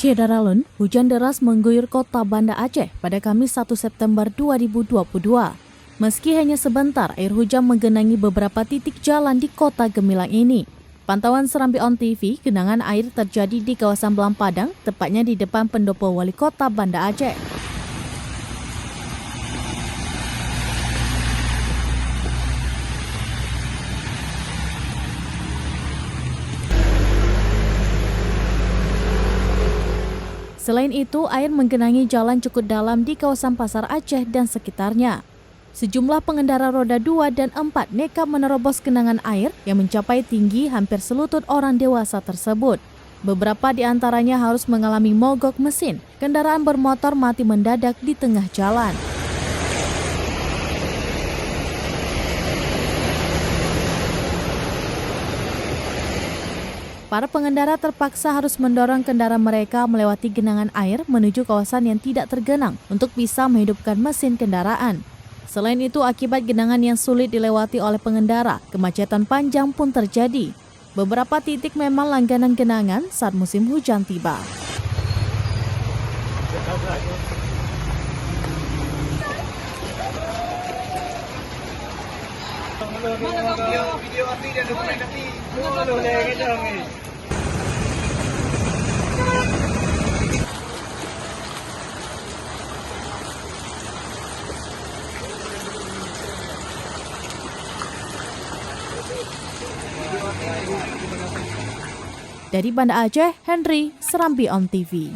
Syedaralun, hujan deras mengguyur kota Banda Aceh pada Kamis 1 September 2022. Meski hanya sebentar, air hujan menggenangi beberapa titik jalan di kota gemilang ini. Pantauan Serambi On TV, genangan air terjadi di kawasan Belang Padang, tepatnya di depan pendopo wali kota Banda Aceh. Selain itu, air menggenangi jalan cukup dalam di kawasan Pasar Aceh dan sekitarnya. Sejumlah pengendara roda 2 dan 4 nekat menerobos genangan air yang mencapai tinggi hampir selutut orang dewasa tersebut. Beberapa di antaranya harus mengalami mogok mesin. Kendaraan bermotor mati mendadak di tengah jalan. Para pengendara terpaksa harus mendorong kendaraan mereka melewati genangan air menuju kawasan yang tidak tergenang untuk bisa menghidupkan mesin kendaraan. Selain itu, akibat genangan yang sulit dilewati oleh pengendara, kemacetan panjang pun terjadi. Beberapa titik memang langganan genangan saat musim hujan tiba. Video api dan dokumen api. Dari Banda Aceh, Henry, Serambi On TV.